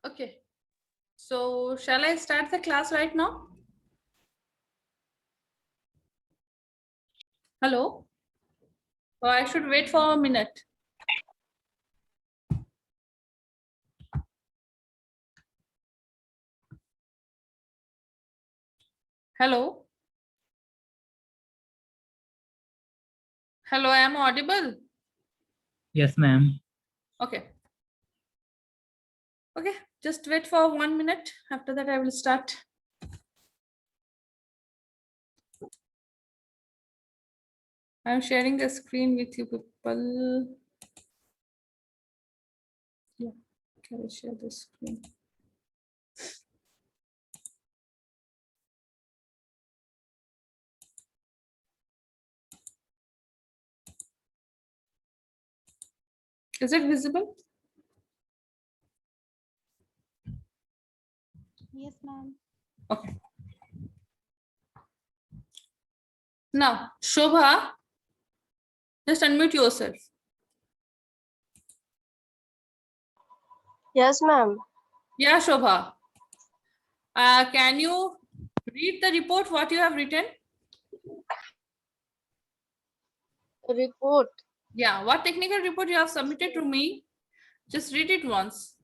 Okay. So shall I start the class right now? Hello? Or I should wait for a minute. Hello? Hello, I am audible? Yes, ma'am. Okay. Okay, just wait for 1 minute. After that, I will start. I'm sharing the screen with you people. Yeah, can I share the screen? Is it visible? Yes, ma'am. Okay. Now, Shobha, just unmute yourself. Yes, ma'am. Yeah, Shobha. Can you read the report, what you have written? Report. Yeah, what technical report you have submitted to me? Just read it once.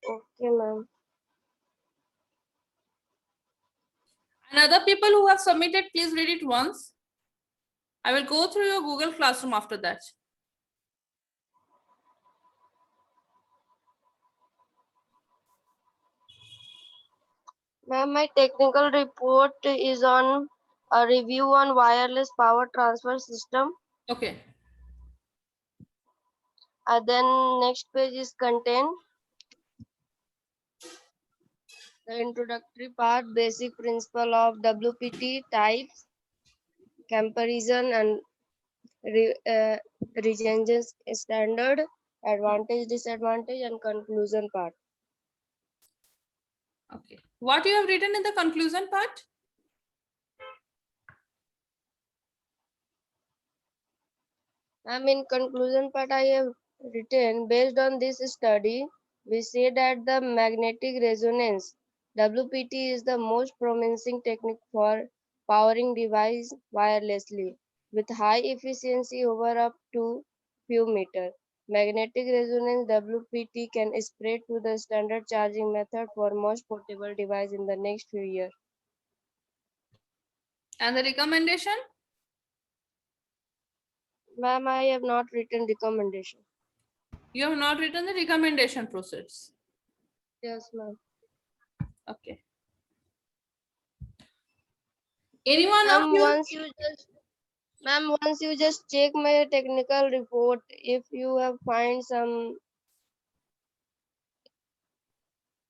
Okay, ma'am. And other people who have submitted, please read it once. I will go through your Google Classroom after that. Ma'am, my technical report is on a review on wireless power transfer system. Okay. Then next page is content. The introductory part, basic principle of WPT types, comparison and regenerations standard, advantage, disadvantage, and conclusion part. Okay. What you have written in the conclusion part? In conclusion part, I have written, based on this study, we say that the magnetic resonance WPT is the most promising technique for powering device wirelessly with high efficiency over up to few meter. Magnetic resonance WPT can spread to the standard charging method for most portable device in the next few years. And the recommendation? Ma'am, I have not written recommendation. You have not written the recommendation process. Yes, ma'am. Okay. Anyone of Ma'am, you? once you just check my technical report, if you have find some,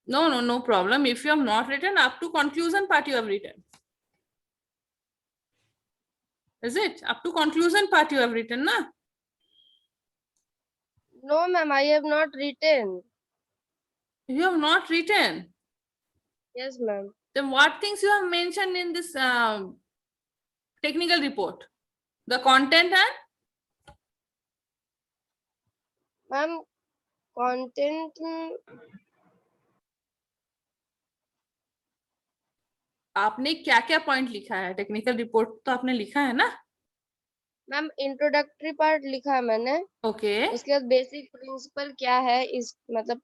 No problem. If you have not written, up to conclusion part you have written. Is it? Up to conclusion part you have written, na? no, ma'am, I have not written. You have not written. Yes, ma'am. Then what things you have mentioned in this technical report? The content and? Ma'am, content, आपने क्या क्या point लिखा है? Technical report तो आपने लिखा है ना? मैम इंट्रोडक्टरी पार्ट लिखा है मैंने. ओके. उसके बाद बेसिक प्रिंसिपल क्या है, इस मतलब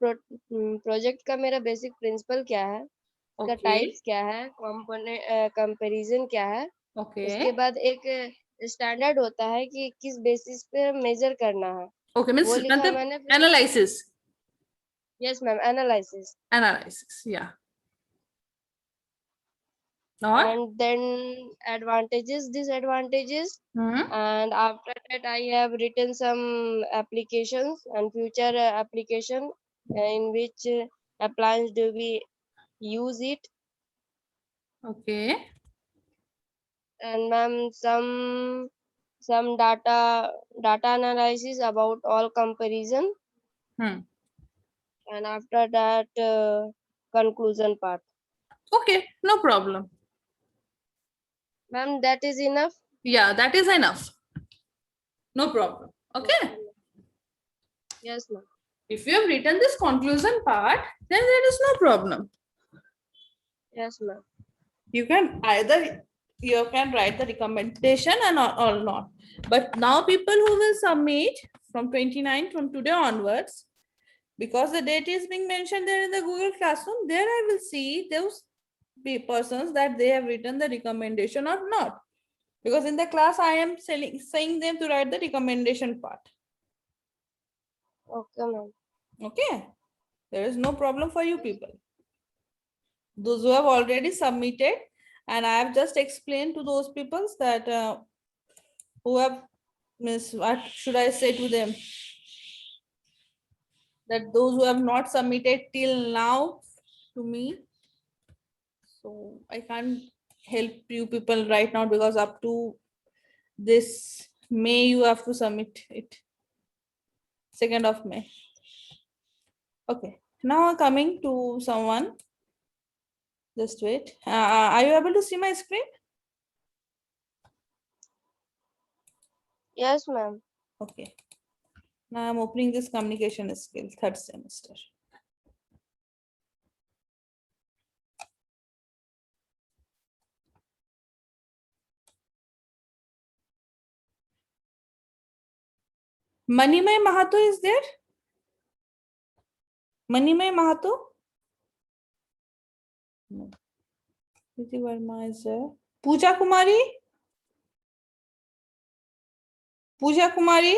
प्रोजेक्ट का मेरा बेसिक प्रिंसिपल क्या है, उसका ओके. टाइप्स क्या है, कंपोनेंट कंपैरिजन क्या है. ओके. उसके बाद एक स्टैंडर्ड होता है कि किस बेसिस पे मेजर करना है. ओके मींस वो लिखा मतलब मैंने. Analysis. Yes ma'am, analysis. Analysis या. और And then advantages, disadvantages, and after that I have written some applications and future application in which appliance do we use it. Okay. And ma'am, some data analysis about all comparison. And after that conclusion part. Okay, no problem. Ma'am, that is enough. Yeah, that is enough. No problem. Okay. Yes, ma'am. If you have written this conclusion part, then there is no problem. Yes, ma'am. You can either you can write the recommendation and or not. But now people who will submit from 29 from today onwards, because the date is being mentioned there in the Google Classroom, there I will see those persons that they have written the recommendation or not. Because in the class I am saying them to write the recommendation part. Okay, ma'am. Okay, there is no problem for you people. Those who have already submitted, and I have just explained to those people that who have what should I say to them, that those who have not submitted till now to me, so I can't help you people right now, because up to this May you have to submit it, 2nd of May. Okay, now coming to someone, just wait. Are you able to see my screen? Yes, ma'am. Okay. Now I'm opening this communication skill, 3rd semester. Manimay Mahato is there? Manimay Mahato? No. Priti Verma is there. Pooja Kumari? Pooja Kumari?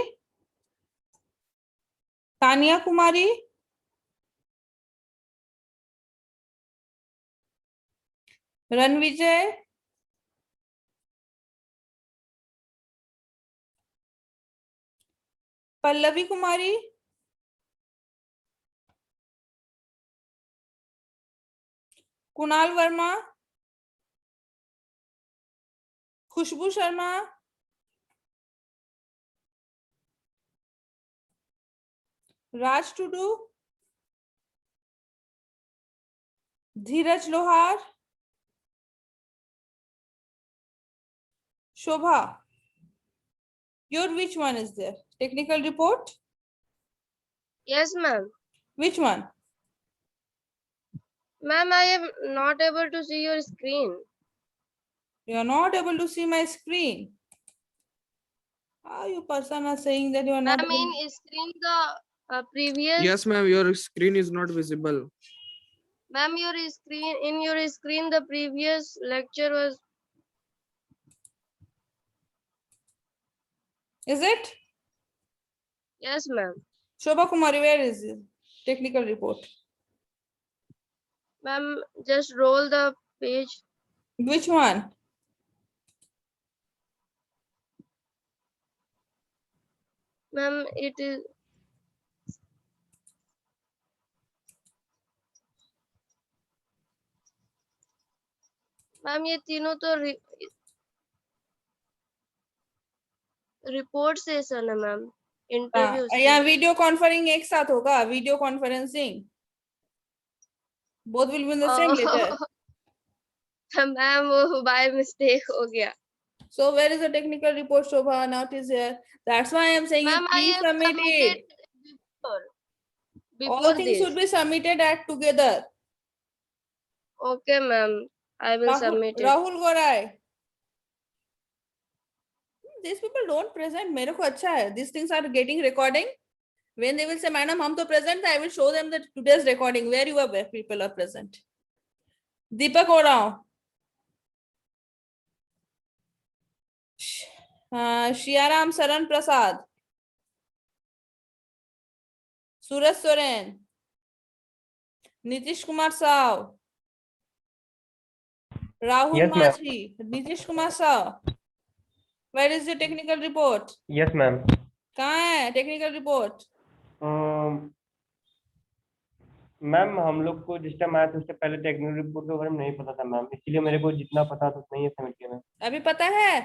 Tanya Kumari? Ranvijay? Pallavi Kumari? Kunal Verma? Khushbu Sharma? Raj Tudu? Dheeraj Lohar? Shobha? Your which one is there? Technical report? Yes, ma'am. Which one? Ma'am, I am not able to see your screen. You are not able to see my screen. How you person are saying that you are not Ma'am, able? in screen the previous. Yes, ma'am, your screen is not visible. Ma'am, in your screen the previous lecture was. Is it? Yes, ma'am. Shobha Kumari, where is it? Technical report. Ma'am, just roll the page. Which one? Ma'am, it is. Ma'am ये तीनों तो report session है ma'am interview या video conferencing एक साथ होगा video conferencing both will be in the same letter. Ma'am वो by mistake हो गया. So where is the technical report, Shobha? Now it is here. That's why I am saying Ma'am, please submit it. All Before things this. should be submitted at together. Okay, ma'am. I will submit it. Rahul Gorai. These people don't present. मेरे को अच्छा है. These things are getting recording. When they will say, "Madam, हम तो present," I will show them that today's recording where you are, where people are present. Deepak Orao. Shiaram Saran Prasad. Suraj Soren. Nitish Kumar Sao. Rahul Yes, ma'am. Machi. Nitish Kumar Sao. Where is the technical report? Yes, ma'am. कहाँ है technical report? Ma'am हम लोग को जिस time आया था उससे पहले टेक्निकल रिपोर्ट के बारे में नहीं पता था मैम, इसलिए मेरे को जितना पता था उतना ही सबमिट किया मैम. अभी पता है?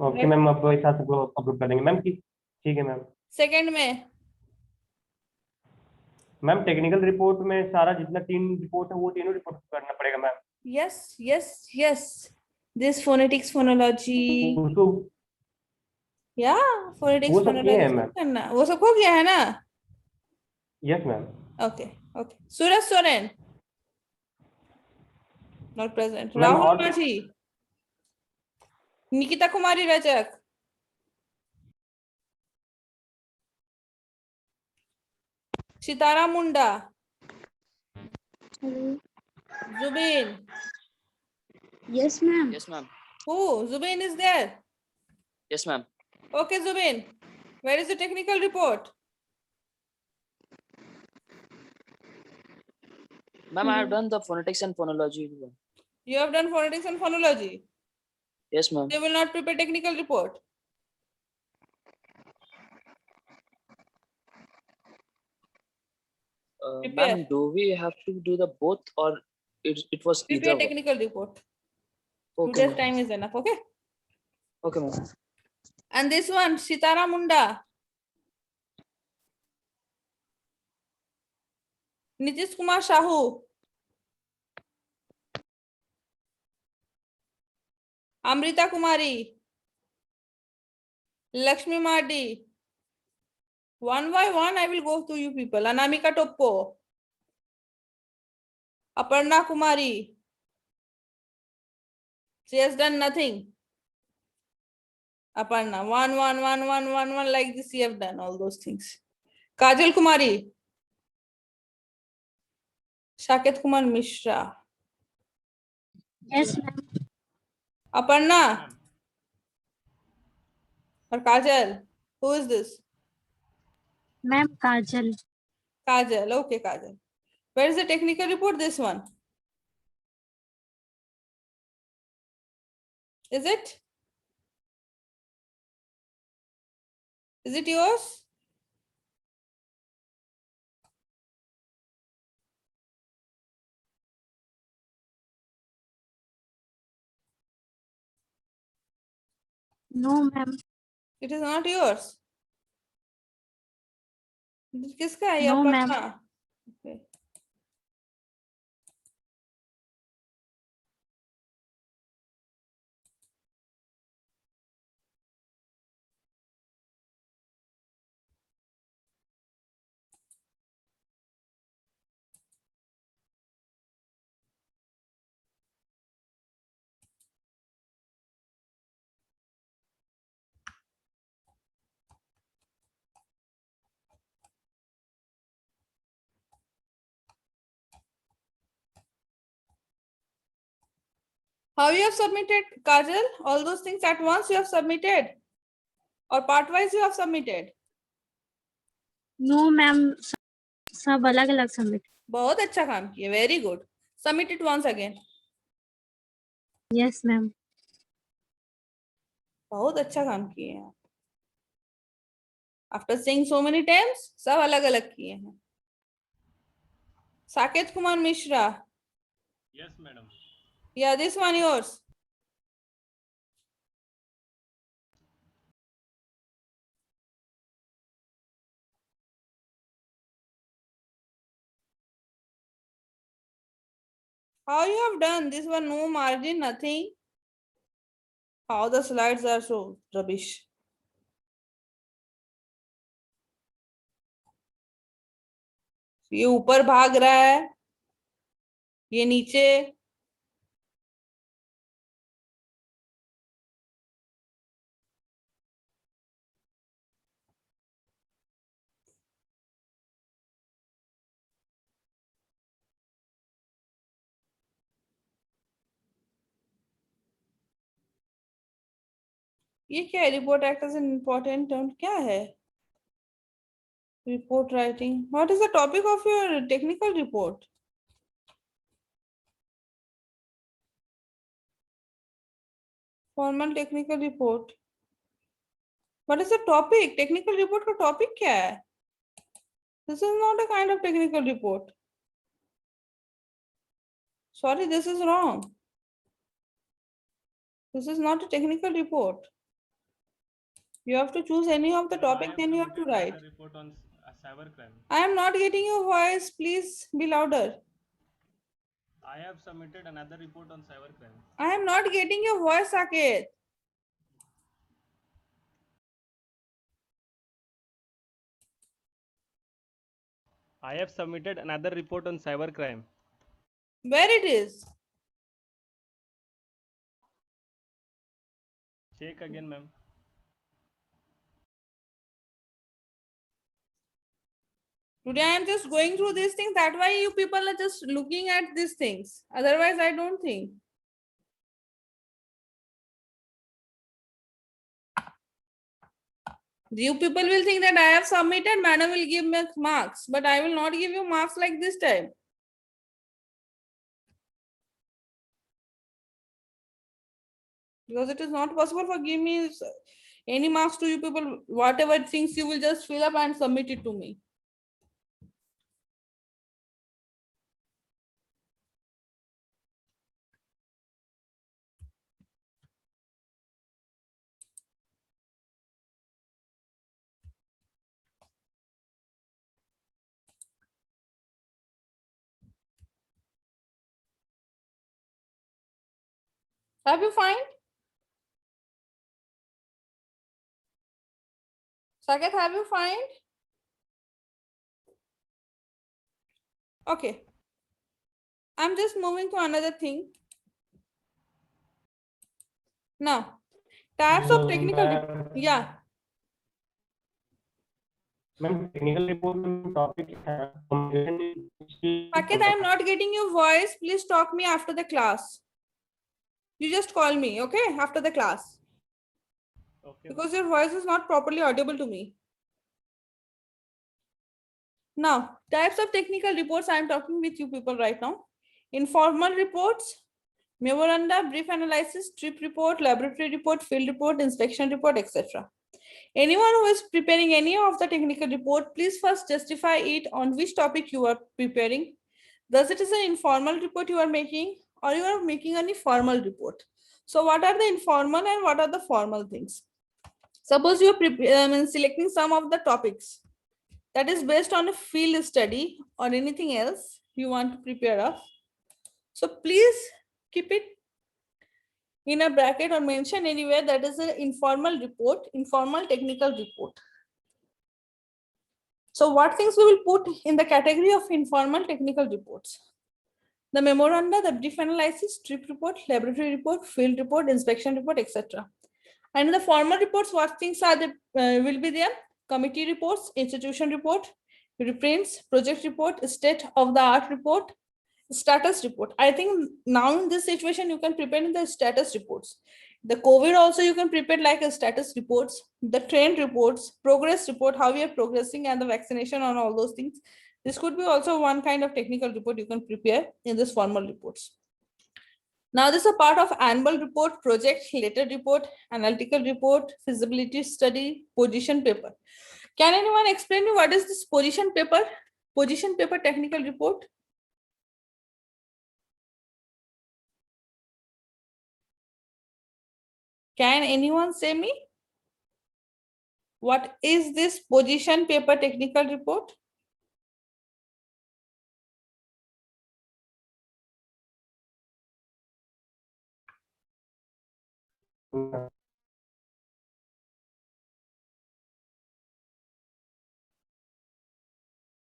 ओके मैम, अब एक साथ अपलोड कर देंगे मैम. ठीक है मैम. सेकंड में मैम टेक्निकल रिपोर्ट में सारा जितना 3 रिपोर्ट है वो तीनों रिपोर्ट करना पड़ेगा ma'am. yes this phonetics phonology उसको या फोनेटिक्स वो सब किए हैं मैम। करना, वो सब हो गया है ना? Yes ma'am. Okay okay. Suraj Soren not present. Ma'am Rahul और माझी, निकिता कुमारी रजक, सितारा मुंडा, Zubin. Yes, ma'am. Yes, ma'am. Who? Zubin is there. Yes, ma'am. Okay, Zubin. Where is the technical report? Ma'am, I have done the phonetics and phonology. You have done phonetics and phonology. Yes, ma'am. They will not prepare technical report. Prepare. Ma'am, do we have to do the both or it was either Prepare one? technical report. Okay, Today's ma'am. time is enough. Okay. Okay, ma'am. And this one, Sitara Munda. Nitish Kumar Shahu. Amrita Kumari. Lakshmi Mardi. One by one, I will go to you people. Anamika Toppo. Aparna Kumari. She has done nothing. Aparna, one, like this, you have done all those things. Kajal Kumari. Shaket Kumar Mishra. Yes, ma'am. Aparna. Or Kajal. Who is this? Ma'am, Kajal. Kajal. Okay, Kajal. Where is the technical report? This one. Is it? Is it yours? No, ma'am. It is not yours. किसका है ये? No, ma'am. Aparna. Okay. How you have submitted, Kajal? All those things at once you have submitted? Or part-wise you have submitted? No, ma'am. सब अलग अलग submit. बहुत अच्छा काम किया. Very good. Submit it once again. Yes, ma'am. बहुत अच्छा काम किए हैं. After saying so many times, सब अलग अलग किए हैं. Saket Kumar Mishra. Yes, madam. Yeah, this one yours. How you have done this one? No margin, nothing. How the slides are so rubbish. ये ऊपर भाग रहा है, ये नीचे. ये क्या है? Report act as an important term क्या है? Report writing. What is the topic of your technical report? Formal technical report. What is the topic? Technical report का topic क्या है? This is not a kind of technical report. Sorry, this is wrong. This is not a technical report. You have to choose any of the topic, then you have to write. A report on cybercrime. I am not getting your voice. Please be louder. I have submitted another report on cybercrime. I am not getting your voice, Saket. I have submitted another report on cybercrime. Where it is? Check again, ma'am. Today I am just going through these things. That's why you people are just looking at these things. Otherwise, I don't think. You people will think that I have submitted, madam will give me marks, but I will not give you marks like this time. Because it is not possible for give me any marks to you people. Whatever things you will just fill up and submit it to me. Have you find? Saket, have you find? Okay. I'm just moving to another thing. Now, types of technical, yeah. Ma'am, technical report में topic है. Saket, I'm not getting your voice. Please talk me after the class. You just call me, okay? After the class. Okay. Because your voice is not properly audible to me. Now, types of technical reports I am talking with you people right now. Informal reports, memoranda, brief analysis, trip report, laboratory report, field report, inspection report, etc. Anyone who is preparing any of the technical report, please first justify it on which topic you are preparing. Thus, it is an informal report you are making, or you are making any formal report. So what are the informal and what are the formal things? Suppose you are selecting some of the topics that is based on a field study or anything else you want to prepare of. So please keep it in a bracket or mention anywhere that is an informal report, informal technical report. So what things we will put in the category of informal technical reports? The memoranda, the brief analysis, trip report, laboratory report, field report, inspection report, etc. And in the formal reports, what things are the will be there? Committee reports, institution report, reprints, project report, state of the art report, status report. I think now in this situation, you can prepare in the status reports. The COVID also you can prepare like a status reports, the trend reports, progress report, how we are progressing and the vaccination and all those things. This could be also one kind of technical report you can prepare in this formal reports. Now this is a part of annual report, project, letter report, analytical report, feasibility study, position paper. Can anyone explain me what is this position paper? Position paper technical report? Can anyone say me? What is this position paper technical report?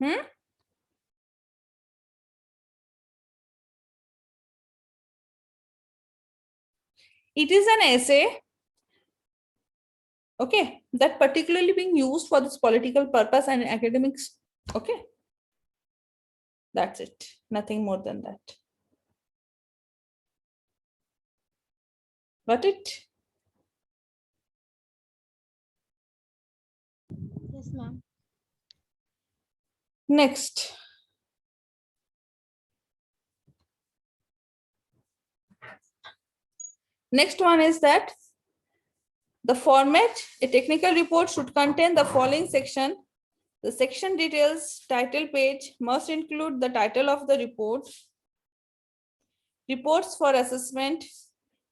Hmm? It is an essay, okay, that particularly being used for this political purpose and academics, okay. That's it, nothing more than that. Got it? Yes, ma'am. Next. Next one is that the format, a technical report should contain the following section. The section details, title page must include the title of the report, reports for assessment,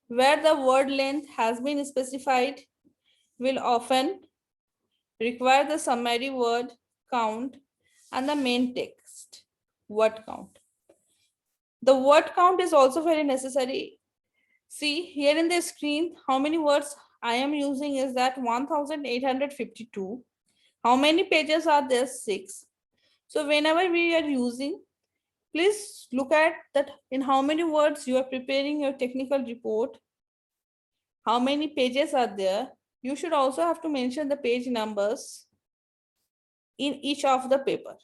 where the word length has been specified, will often require the summary word count and the main text word count. The word count is also very necessary. See here in the screen, how many words I am using is that 1852. How many pages are there? 6. So whenever we are using, please look at that in how many words you are preparing your technical report, how many pages are there. You should also have to mention the page numbers in each of the paper.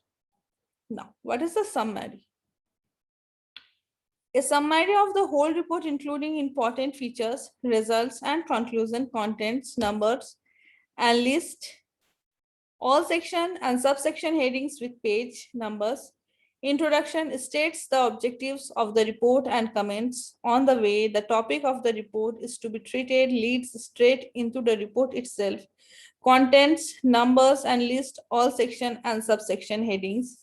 Now, what is the summary? A summary of the whole report, including important features, results, and conclusion, contents, numbers, and list all section and subsection headings with page numbers. Introduction states the objectives of the report and comments on the way the topic of the report is to be treated, leads straight into the report itself. Contents, numbers, and list all section and subsection headings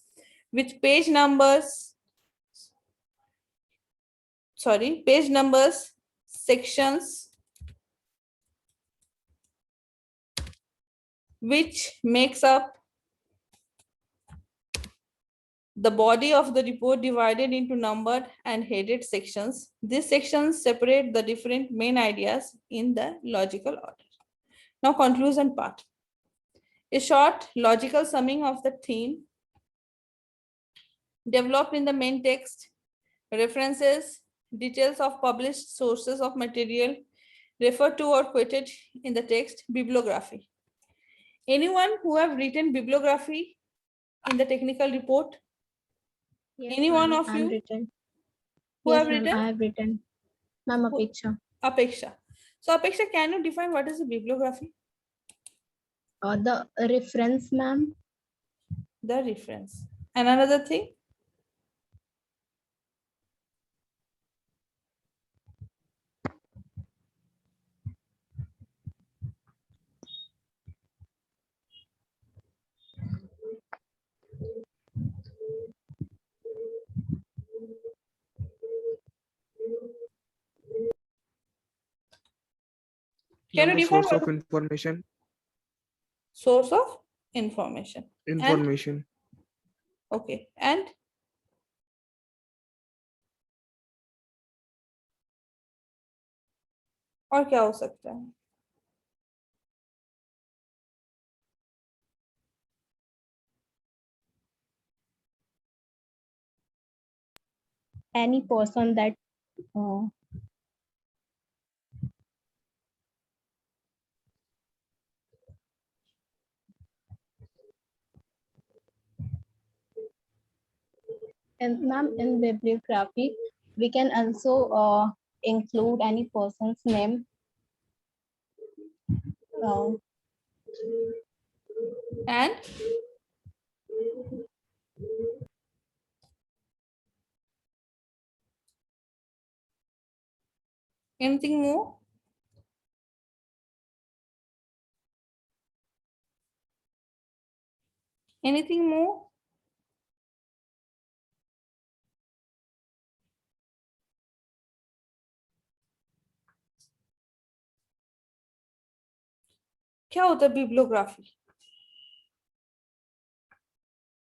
with page numbers, sections, which makes up the body of the report divided into numbered and headed sections. These sections separate the different main ideas in the logical order. Now, conclusion part. A short logical summing of the theme developed in the main text, references, details of published sources of material referred to or quoted in the text, bibliography. Anyone who have written bibliography in the technical report? Yes, Any one ma'am, of I you have written. who Yes, have ma'am, written? I have written. Ma'am, Who- Apeksha. Apeksha. So Apeksha, can you define what is a bibliography? The reference, ma'am. The reference. And another thing? Can you Ma'am, the define source what of information. source of information? And Information. okay, and और क्या हो सकता है? Any person that and ma'am, in bibliography, we can also include any person's name. And anything more? Anything more? क्या होता है bibliography?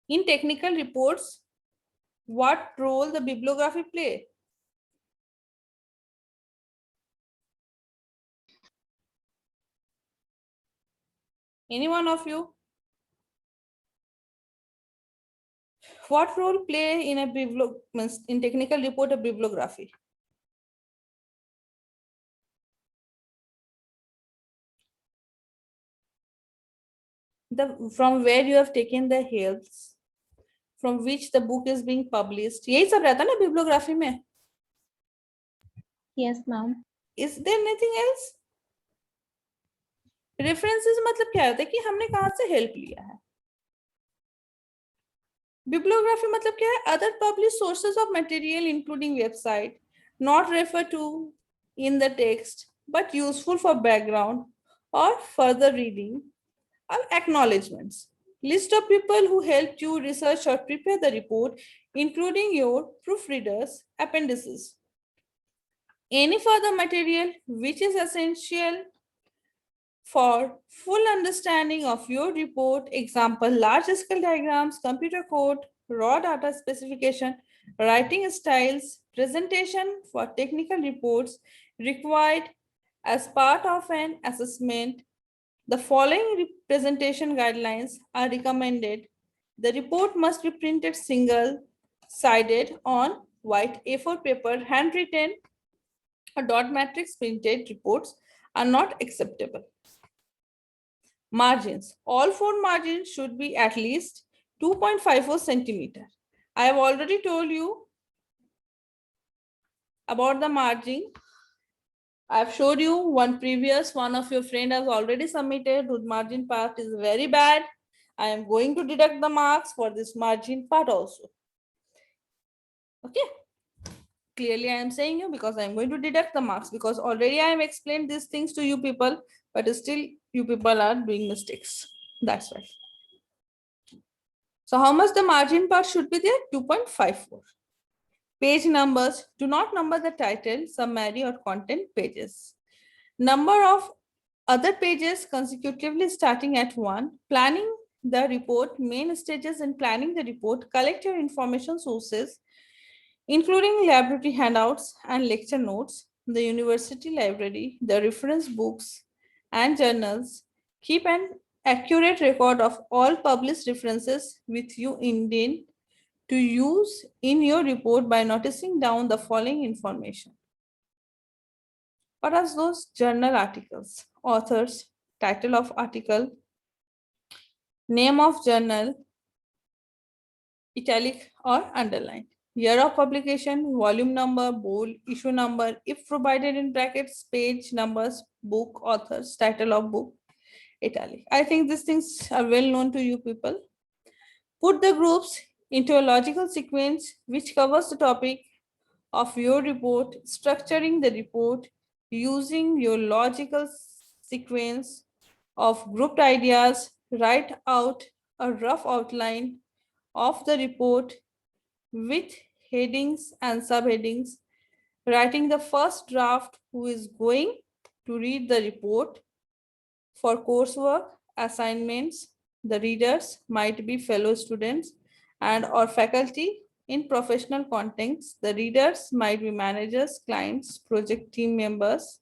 In technical reports, what role the bibliography play? Any one of you? What role play in a in technical report a bibliography? From where you have taken the helps, from which the book is being published. यही सब रहता है ना bibliography में? Yes, ma'am. Is there anything else? References मतलब क्या होता है कि हमने कहाँ से help लिया है? Bibliography मतलब क्या है? Other published sources of material including website, not referred to in the text, but useful for background or further reading or acknowledgements. List of people who helped you research or prepare the report, including your proofreaders, appendices. Any further material which is essential for full understanding of your report, example, large scale diagrams, computer code, raw data specification, writing styles, presentation for technical reports required as part of an assessment. The following presentation guidelines are recommended The report must be printed single-sided on white A4 paper, handwritten or dot matrix printed reports are not acceptable. Margins. All four margins should be at least 2.54 centimeter. I have already told you about the margin. I've showed you one of your friend has already submitted whose margin part is very bad. I am going to deduct the marks for this margin part also. Okay. Clearly I am saying you because I am going to deduct the marks because already I have explained these things to you people, but still you people are doing mistakes. That's why. So how much the margin part should be there? 2.54. Page numbers, do not number the title, summary or content pages. Number of other pages consecutively starting at 1. Planning the report, main stages in planning the report, collect your information sources, including laboratory handouts and lecture notes, the university library, the reference books and journals. Keep an accurate record of all published references with you intent to use in your report by noticing down the following information. What are those journal articles? Authors, title of article, name of journal, italic or underlined, year of publication, volume number, bold, issue number, if provided in brackets, page numbers, book, authors, title of book, italic. I think these things are well known to you people. Put the groups into a logical sequence which covers the topic of your report, structuring the report using your logical sequence of grouped ideas. Write out a rough outline of the report with headings and subheadings. Writing the first draft who is going to read the report. For coursework assignments, the readers might be fellow students and or faculty. In professional contexts, the readers might be managers, clients, project team members.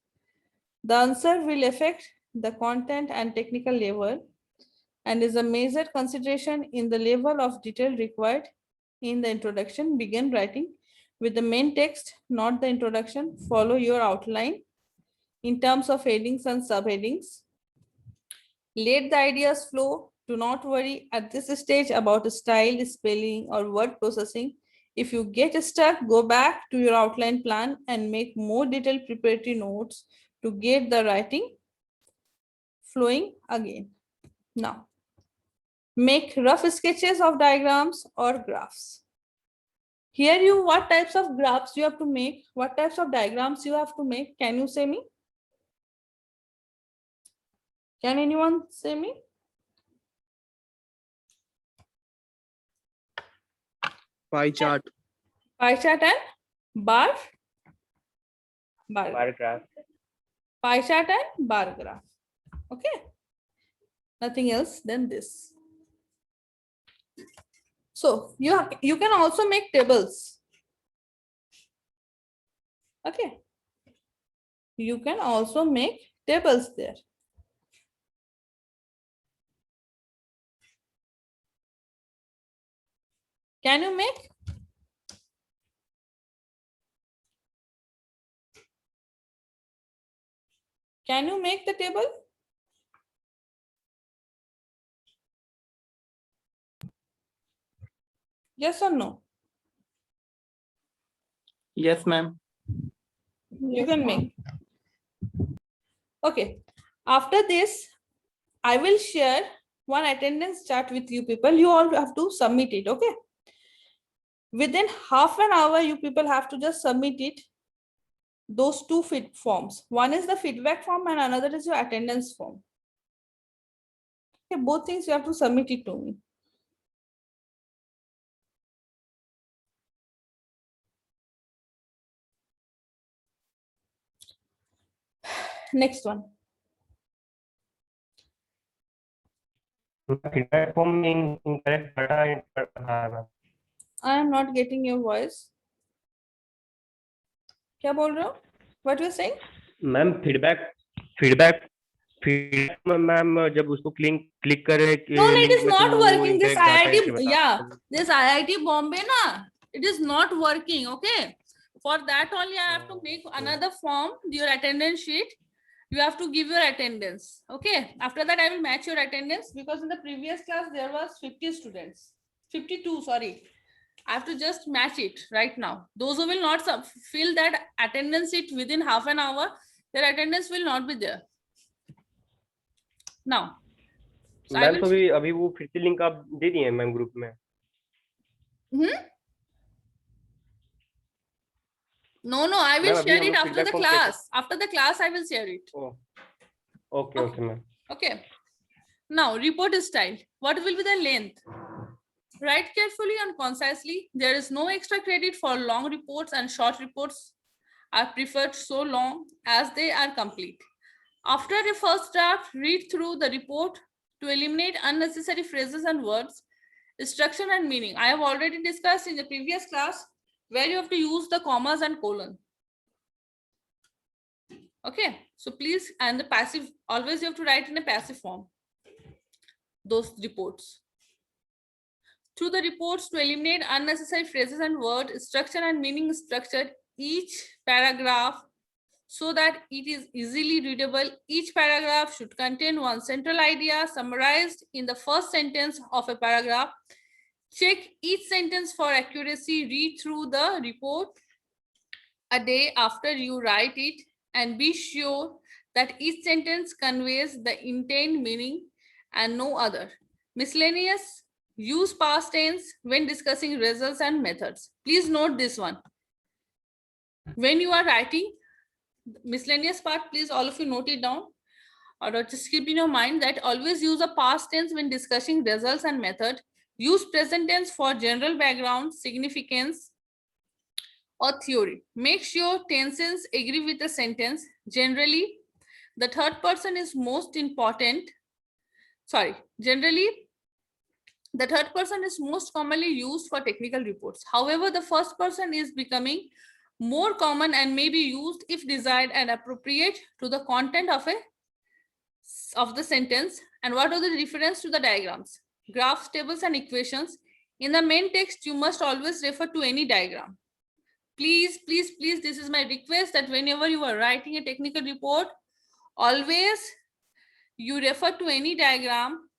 The answer will affect the content and technical level and is a major consideration in the level of detail required in the introduction. Begin writing with the main text, not the introduction. Follow your outline in terms of headings and subheadings. Let the ideas flow. Do not worry at this stage about style, spelling, or word processing. If you get stuck, go back to your outline plan and make more detailed preparatory notes to get the writing flowing again. Now, make rough sketches of diagrams or graphs. Here you, what types of graphs you have to make? What types of diagrams you have to make? Can you say me? Can anyone say me? Pie chart. Pie chart and bar graph. pie chart and bar graph. Okay. Nothing else than this. So you can also make tables. Okay. You can also make tables there. Can you make? Can you make the table? Yes or no? Yes, ma'am. You can make. Okay. After this, I will share one attendance chart with you people. You all have to submit it. Okay. Within half an hour, you people have to just submit it. Those two forms. One is the feedback form and another is your attendance form. Okay, both things you have to submit it to me. Next one. Feedback form in incorrect data. I am not getting your voice. क्या बोल रहे हो? What you are saying? Ma'am feedback feedback ma'am जब उसको click करे No, no, it link is में तो not वो working. This incorrect data IIT, entry बता yeah, रहा है। this IIT Bombay, na, it is not working. Okay. For that only, I have to make another form, your attendance sheet. You have to give your attendance. Okay. After that, I will match your attendance because in the previous class, there was 50 students, 52, sorry. I have to just match it right now. Those who will not fill that attendance sheet within half an hour, their attendance will not be there. Now. So I ma'am will. तो अभी वो फिर से link आप दे दिए हैं ma'am group में। No, I will Ma'am, अभी share हम it लोग after feedback the form class. After the class, I will share it. Oh, okay, ma'am. Okay. Now, report style. What will be the length? Write carefully and concisely. There is no extra credit for long reports, and short reports are preferred so long as they are complete. After the first draft, read through the report to eliminate unnecessary phrases and words, structure and meaning. I have already discussed in the previous class where you have to use the commas and colon. Okay, so please, and the passive, always you have to write in a passive form those reports. Through the reports to eliminate unnecessary phrases and word, structure and meaning, structure each paragraph so that it is easily readable. Each paragraph should contain one central idea summarized in the first sentence of a paragraph. Check each sentence for accuracy. Read through the report a day after you write it and be sure that each sentence conveys the intent meaning and no other. Miscellaneous, use past tense when discussing results and methods. Please note this one. When you are writing miscellaneous part, please all of you note it down or just keep in your mind that always use a past tense when discussing results and method. Use present tense for general background, significance, or theory. Make sure tenses agree with the sentence. Generally, the third person is most important. Generally, the third person is most commonly used for technical reports. However, the first person is becoming more common and may be used if desired and appropriate to the content of the sentence. And what are the reference to the diagrams, graphs, tables, and equations? In the main text, you must always refer to any diagram. Please, this is my request that whenever you are writing a technical report, always you refer to any diagram,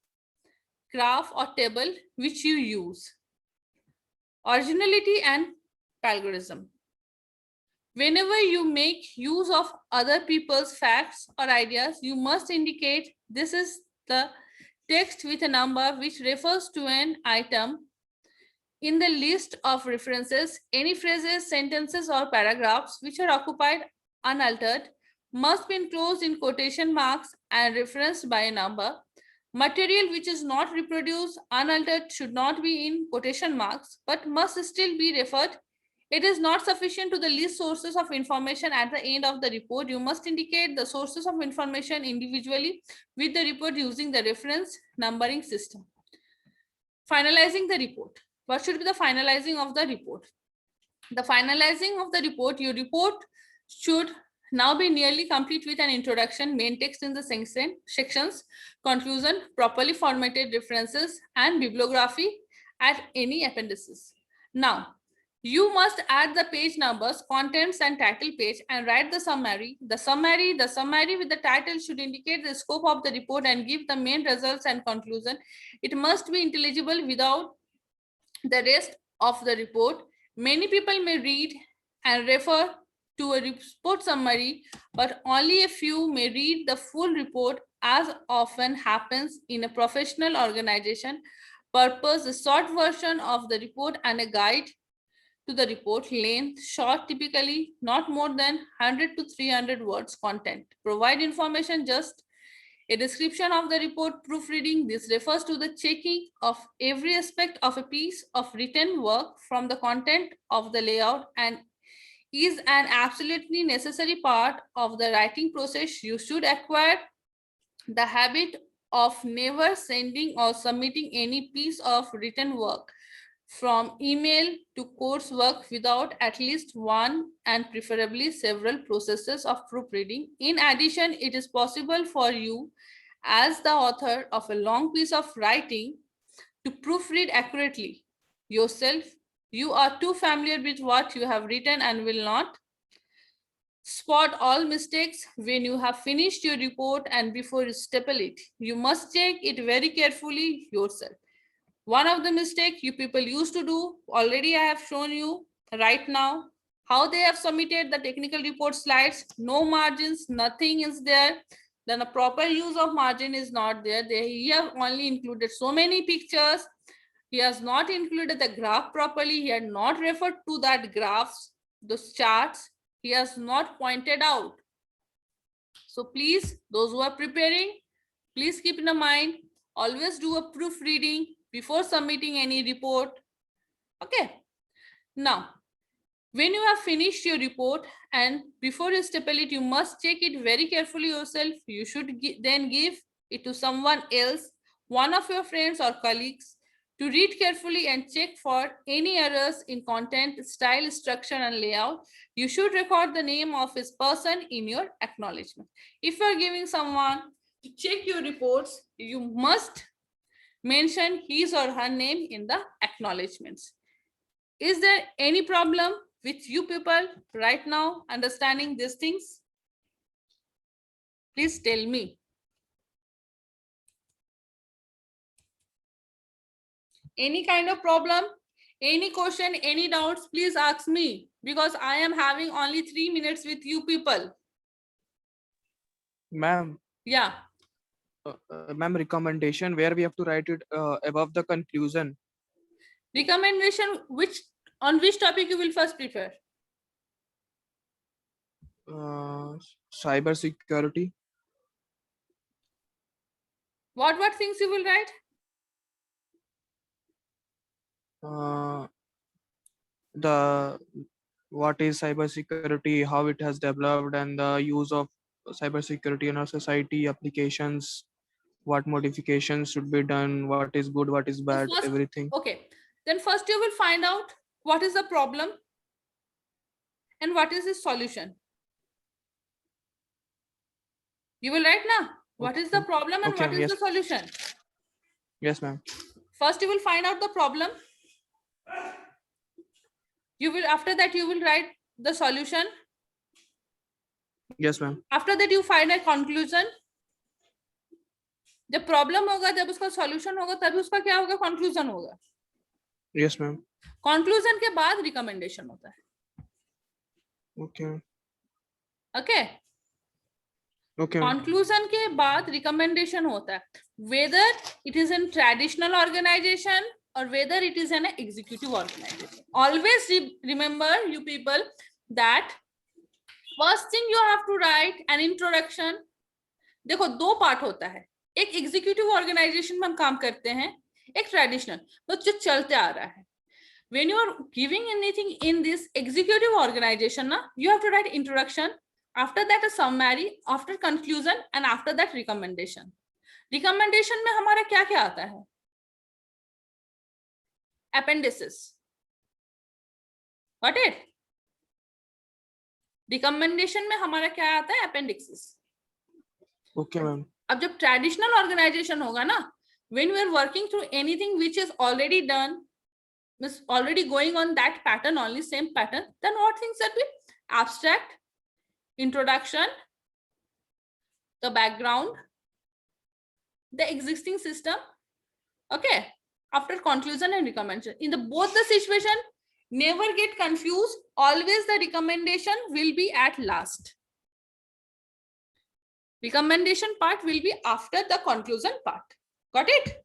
graph, or table which you use. Originality and plagiarism. Whenever you make use of other people's facts or ideas, you must indicate this is the text with a number which refers to an item in the list of references. Any phrases, sentences, or paragraphs which are occupied unaltered must be enclosed in quotation marks and referenced by a number. Material which is not reproduced unaltered should not be in quotation marks, but must still be referred. It is not sufficient to the list sources of information at the end of the report. You must indicate the sources of information individually with the report using the reference numbering system. Finalizing the report. What should be the finalizing of the report? The finalizing of the report, your report should now be nearly complete with an introduction, main text in the sections, conclusion, properly formatted references, and bibliography at any appendices. Now, you must add the page numbers, contents, and title page and write the summary. The summary with the title should indicate the scope of the report and give the main results and conclusion. It must be intelligible without the rest of the report. Many people may read and refer to a report summary, but only a few may read the full report, as often happens in a professional organization. Purpose, a short version of the report and a guide to the report. Length, short, typically not more than 100 to 300 words. Content, provide information, just a description of the report. Proofreading, this refers to the checking of every aspect of a piece of written work from the content of the layout and is an absolutely necessary part of the writing process. You should acquire the habit of never sending or submitting any piece of written work from email to coursework without at least one and preferably several processes of proofreading. In addition, it is possible for you as the author of a long piece of writing to proofread accurately yourself. You are too familiar with what you have written and will not spot all mistakes when you have finished your report, and before you staple it, you must check it very carefully yourself. One of the mistakes you people used to do, already I have shown you right now, how they have submitted the technical report slides, no margins, nothing is there. Then a proper use of margin is not there. He have only included so many pictures. He has not included the graph properly. He had not referred to that graphs, those charts. He has not pointed out. So please, those who are preparing, please keep in mind, always do a proofreading before submitting any report. Okay. Now, when you have finished your report and before you staple it, you must check it very carefully yourself. You should then give it to someone else, one of your friends or colleagues, to read carefully and check for any errors in content, style, structure, and layout. You should record the name of his person in your acknowledgement. If you are giving someone to check your reports, you must mention his or her name in the acknowledgements. Is there any problem with you people right now understanding these things? Please tell me. Any kind of problem, any question, any doubts, please ask me, because I am having only 3 minutes with you people. Ma'am, Yeah. ma'am, recommendation where we have to write it above the conclusion. Recommendation, on which topic you will first prepare? Cyber security. What things you will write? What is cyber security, how it has developed, and the use of cyber security in our society, applications, what modifications should be done, what is good, what is bad, first- everything. Okay, then first you will find out what is the problem and what is the solution. You will write now, what is the Okay. problem and Okay, what is yes. the solution. Yes, ma'am. First you will find out the problem. After that you will write the solution. Yes, ma'am. After that you find a conclusion. जब problem होगा, जब उसका solution होगा, तभी उसका क्या होगा, conclusion होगा. Yes, ma'am. कंक्लूजन के बाद रिकमेंडेशन होता है. Okay. Okay. Okay, ma'am. Conclusion के बाद रिकमेंडेशन होता है, whether it is in traditional organization or whether it is an executive organization. Always remember, you people, that first thing you have to write an introduction. देखो, दो part होता है, एक executive organisation में हम काम करते हैं, एक ट्रेडिशनल, तो जो चलते आ रहा है. When you are giving anything in this executive organization, na, you have to write introduction, after that a summary, after conclusion, and after that recommendation. Recommendation में हमारा क्या क्या आता है? Appendices. Got it? Recommendation में हमारा क्या आता है? Appendixes. Okay, ma'am. अब जब ट्रेडिशनल ऑर्गेनाइजेशन होगा ना, when we are working through anything which is already done, is already going on that pattern only, same pattern, then what things are be? Abstract, introduction, the background, the existing system. Okay, after conclusion and recommendation. In the both the situation, never get confused, always the recommendation will be at last. Recommendation part will be after the conclusion part. Got it?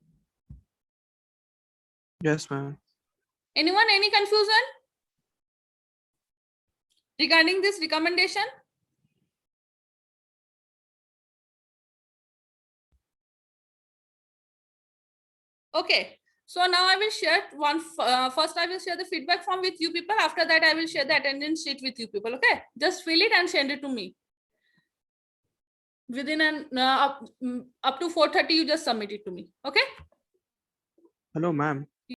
Yes, ma'am. Anyone, any confusion regarding this recommendation? Okay, so now I will share first I will share the feedback form with you people. After that, I will share the attendance sheet with you people. Okay, just fill it and send it to me. Within up to 4:30, you just submit it to me. Okay. Hello, ma'am.